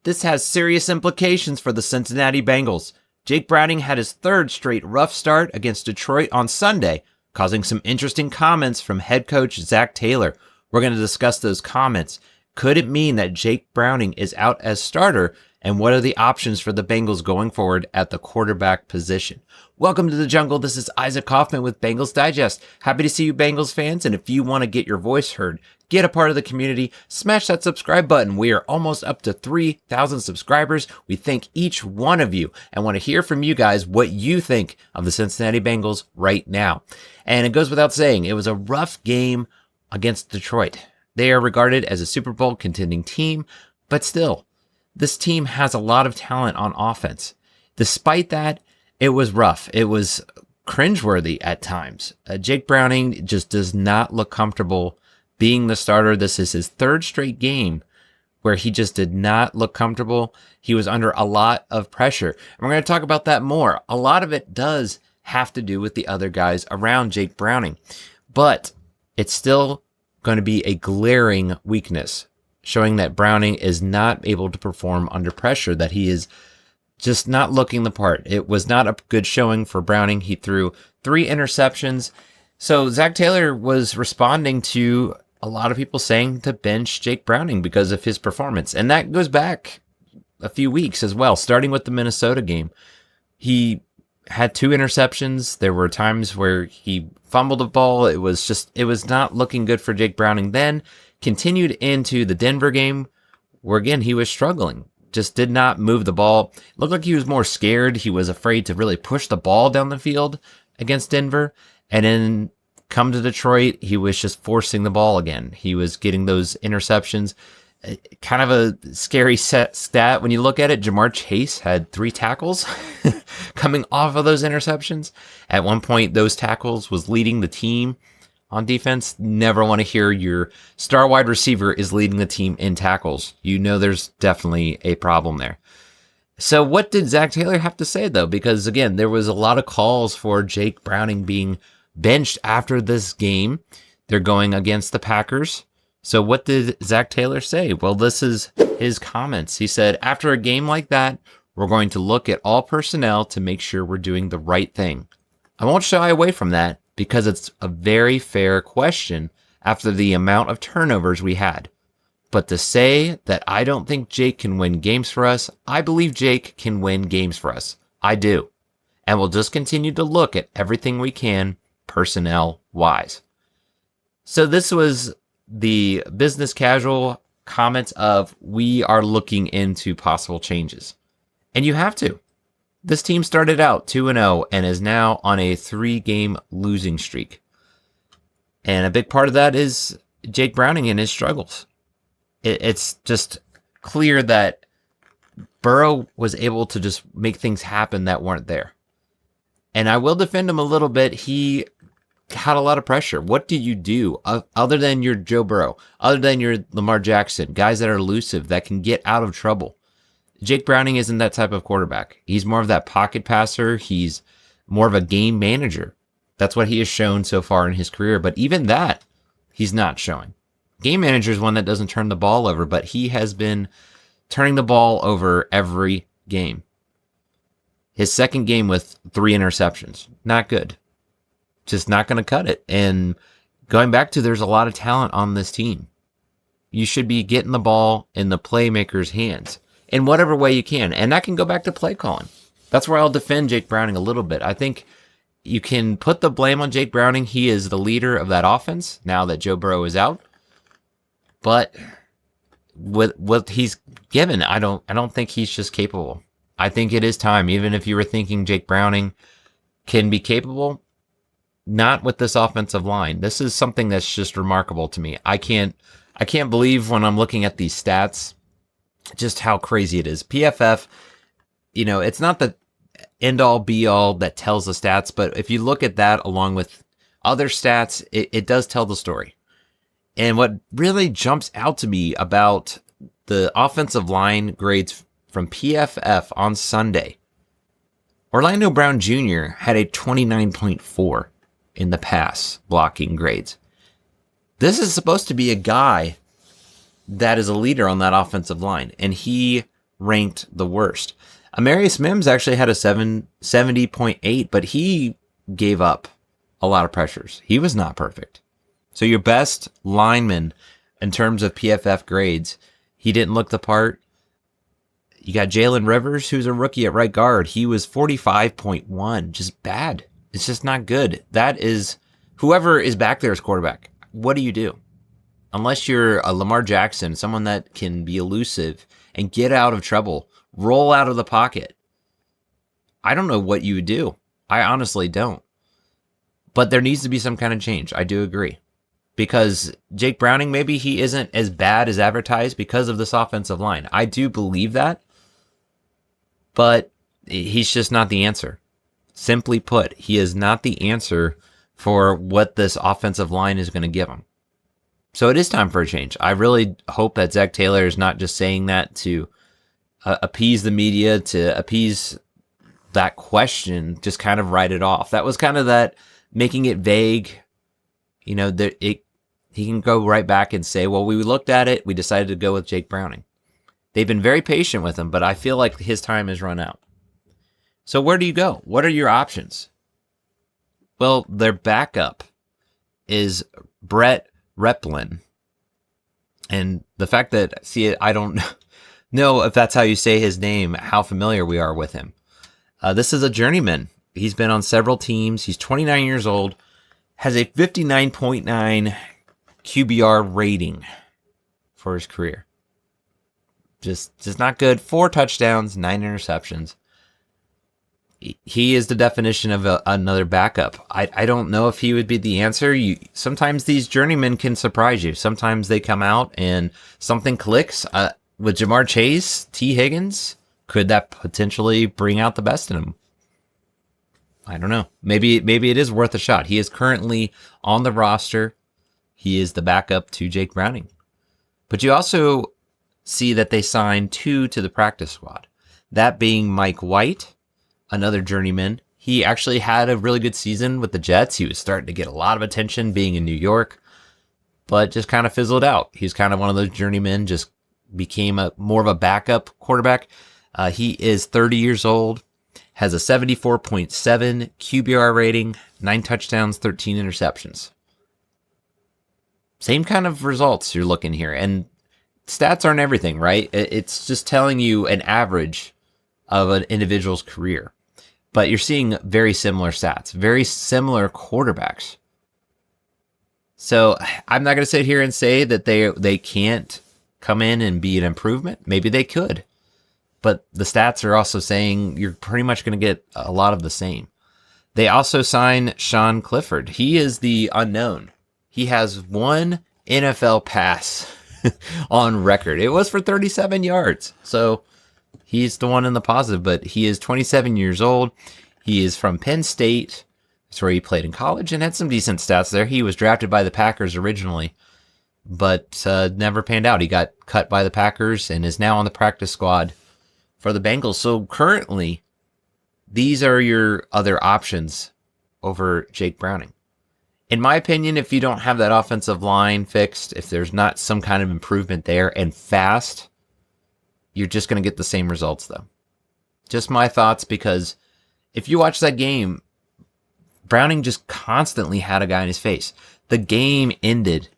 This has serious implications for the Cincinnati Bengals. Jake Browning had his third straight rough start against Detroit on Sunday, causing some interesting comments from head coach Zac Taylor. We're going to discuss those comments. Could it mean that Jake Browning is out as starter? And what are the options for the Bengals going forward at the quarterback position? Welcome to the jungle. This is Zac Coffman with Bengals Digest. Happy to see you Bengals fans. And if you want to get your voice heard, get a part of the community, smash that subscribe button. We are almost up to 3,000 subscribers. We thank each one of you and want to hear from you guys what you think of the Cincinnati Bengals right now. And it goes without saying, it was a rough game against Detroit. They are regarded as a Super Bowl contending team, but still, this team has a lot of talent on offense. Despite that, it was rough. It was cringeworthy at times. Jake Browning just does not look comfortable being the starter. This is his third straight game where he just did not look comfortable. He was under a lot of pressure. And we're going to talk about that more. A lot of it does have to do with the other guys around Jake Browning, but it's still going to be a glaring weakness, showing that Browning is not able to perform under pressure, that he is just not looking the part. It was not a good showing for Browning. He threw 3 interceptions. So Zac Taylor was responding to a lot of people saying to bench Jake Browning because of his performance. And that goes back a few weeks as well, starting with the Minnesota game. He had 2 interceptions. There were times where he fumbled the ball. It was not looking good for Jake Browning. Then continued into the Denver game where, again, he was struggling. Just did not move the ball. Looked like he was more scared. He was afraid to really push the ball down the field against Denver. And then come to Detroit, he was just forcing the ball again. He was getting those interceptions. Kind of a scary stat when you look at it. Jamar Chase had 3 tackles coming off of those interceptions. At one point, those tackles was leading the team on defense. Never want to hear your star wide receiver is leading the team in tackles. You know there's definitely a problem there. So what did Zac Taylor have to say, though? Because, again, there was a lot of calls for Jake Browning being benched after this game. They're going against the Packers. So what did Zac Taylor say? Well, this is his comments. He said, after a game like that, we're going to look at all personnel to make sure we're doing the right thing. I won't shy away from that because it's a very fair question after the amount of turnovers we had. But to say that I don't think Jake can win games for us, I believe Jake can win games for us. I do. And we'll just continue to look at everything we can personnel-wise. So this was the business casual comments of, we are looking into possible changes. And you have to. This team started out 2-0 and is now on a 3-game losing streak. And a big part of that is Jake Browning and his struggles. It's just clear that Burrow was able to just make things happen that weren't there. And I will defend him a little bit. He had a lot of pressure. What do you do other than your Joe Burrow, other than your Lamar Jackson, guys that are elusive, that can get out of trouble? Jake Browning isn't that type of quarterback. He's more of that pocket passer. He's more of a game manager. That's what he has shown so far in his career. But even that, he's not showing. Game manager is one that doesn't turn the ball over, but he has been turning the ball over every game. His second game with 3 interceptions. Not good. Just not going to cut it. And going back to, there's a lot of talent on this team. You should be getting the ball in the playmakers' hands in whatever way you can. And that can go back to play calling. That's where I'll defend Jake Browning a little bit. I think you can put the blame on Jake Browning. He is the leader of that offense now that Joe Burrow is out. But with what he's given, I don't think he's just capable. I think it is time. Even if you were thinking Jake Browning can be capable, not with this offensive line. This is something that's just remarkable to me. I can't believe when I'm looking at these stats just how crazy it is. PFF, it's not the end all be all that tells the stats, but if you look at that along with other stats, it does tell the story. And what really jumps out to me about the offensive line grades from PFF on Sunday, Orlando Brown Jr. had a 29.4 in the pass blocking grades. This is supposed to be a guy that is a leader on that offensive line, and he ranked the worst. Amarius Mims actually had a 70.8, but he gave up a lot of pressures. He was not perfect. So your best lineman in terms of PFF grades, he didn't look the part. You got Jalen Rivers, who's a rookie at right guard. He was 45.1, just bad. It's just not good. That is, whoever is back there as quarterback, what do you do? Unless you're a Lamar Jackson, someone that can be elusive and get out of trouble, roll out of the pocket. I don't know what you would do. I honestly don't. But there needs to be some kind of change. I do agree. Because Jake Browning, maybe he isn't as bad as advertised because of this offensive line. I do believe that. But he's just not the answer. Simply put, he is not the answer for what this offensive line is going to give him. So it is time for a change. I really hope that Zac Taylor is not just saying that to appease the media, to appease that question, just kind of write it off. That was kind of that making it vague. You know, he can go right back and say, well, we looked at it. We decided to go with Jake Browning. They've been very patient with him, but I feel like his time has run out. So where do you go? What are your options? Well, their backup is Brett Replin. And the fact that, I don't know if that's how you say his name, how familiar we are with him. This is a journeyman. He's been on several teams. He's 29 years old, has a 59.9 QBR rating for his career. Just not good. 4 touchdowns, 9 interceptions. He is the definition of another backup. I don't know if he would be the answer. Sometimes these journeymen can surprise you. Sometimes they come out and something clicks. With Jamar Chase, T. Higgins, could that potentially bring out the best in him? I don't know. Maybe it is worth a shot. He is currently on the roster. He is the backup to Jake Browning. But you also see that they signed 2 to the practice squad. That being Mike White, another journeyman. He actually had a really good season with the Jets. He was starting to get a lot of attention being in New York, but just kind of fizzled out. He's kind of one of those journeymen, just became more of a backup quarterback. He is 30 years old, has a 74.7 QBR rating, 9 touchdowns, 13 interceptions. Same kind of results you're looking here. And stats aren't everything, right? It's just telling you an average of an individual's career. But you're seeing very similar stats, very similar quarterbacks. So I'm not going to sit here and say that they can't come in and be an improvement. Maybe they could. But the stats are also saying you're pretty much going to get a lot of the same. They also signed Sean Clifford. He is the unknown. He has 1 NFL pass on record. It was for 37 yards. So he's the one in the positive, but he is 27 years old. He is from Penn State. That's where he played in college and had some decent stats there. He was drafted by the Packers originally, but never panned out. He got cut by the Packers and is now on the practice squad for the Bengals. So currently, these are your other options over Jake Browning. In my opinion, if you don't have that offensive line fixed, if there's not some kind of improvement there and fast, you're just going to get the same results, though. Just my thoughts, because if you watch that game, Browning just constantly had a guy in his face. The game ended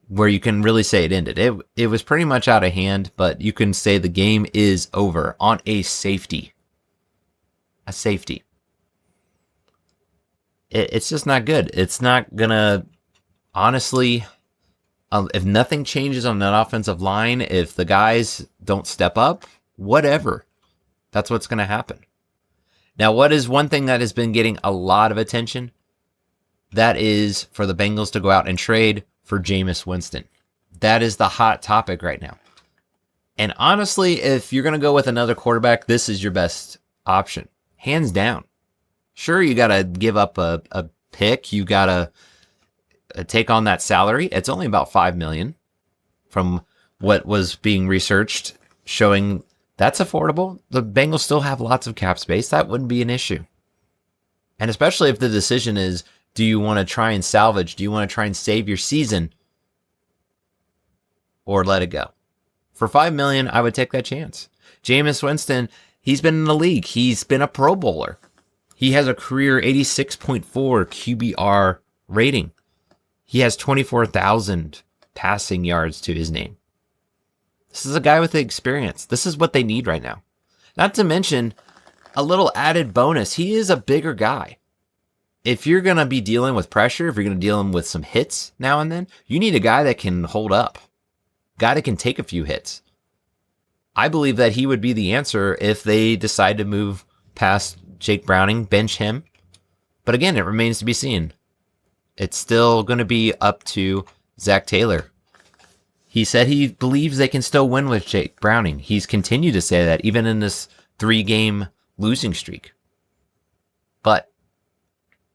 where you can really say it ended. It was pretty much out of hand, but you can say the game is over on a safety. A safety. It's just not good. It's not going to, honestly, if nothing changes on that offensive line, if the guys don't step up, whatever, that's what's going to happen. Now, what is one thing that has been getting a lot of attention? That is for the Bengals to go out and trade for Jameis Winston. That is the hot topic right now. And honestly, if you're going to go with another quarterback, this is your best option. Hands down. Sure, you got to give up a pick. You got to take on that salary. It's only about $5 million from what was being researched, showing that's affordable. The Bengals still have lots of cap space. That wouldn't be an issue. And especially if the decision is, do you want to try and salvage? Do you want to try and save your season or let it go? For $5 million, I would take that chance. Jameis Winston, he's been in the league. He's been a Pro Bowler. He has a career 86.4 QBR rating. He has 24,000 passing yards to his name. This is a guy with the experience. This is what they need right now. Not to mention, a little added bonus, he is a bigger guy. If you're going to be dealing with pressure, if you're going to deal with some hits now and then, you need a guy that can hold up. A guy that can take a few hits. I believe that he would be the answer if they decide to move past Jake Browning, bench him. But again, it remains to be seen. It's still going to be up to Zac Taylor. He said he believes they can still win with Jake Browning. He's continued to say that even in this 3-game losing streak. But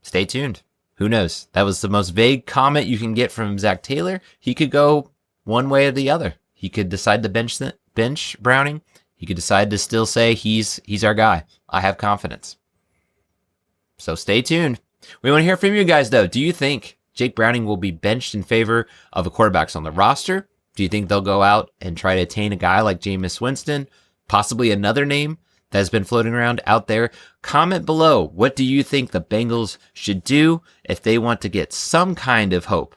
stay tuned. Who knows? That was the most vague comment you can get from Zac Taylor. He could go one way or the other. He could decide to bench Browning. He could decide to still say he's our guy. I have confidence. So stay tuned. We want to hear from you guys, though. Do you think Jake Browning will be benched in favor of the quarterbacks on the roster? Do you think they'll go out and try to attain a guy like Jameis Winston? Possibly another name that has been floating around out there? Comment below. What do you think the Bengals should do if they want to get some kind of hope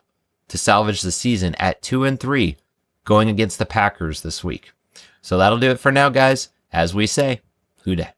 to salvage the season at 2-3 going against the Packers this week? So that'll do it for now, guys. As we say, who dat?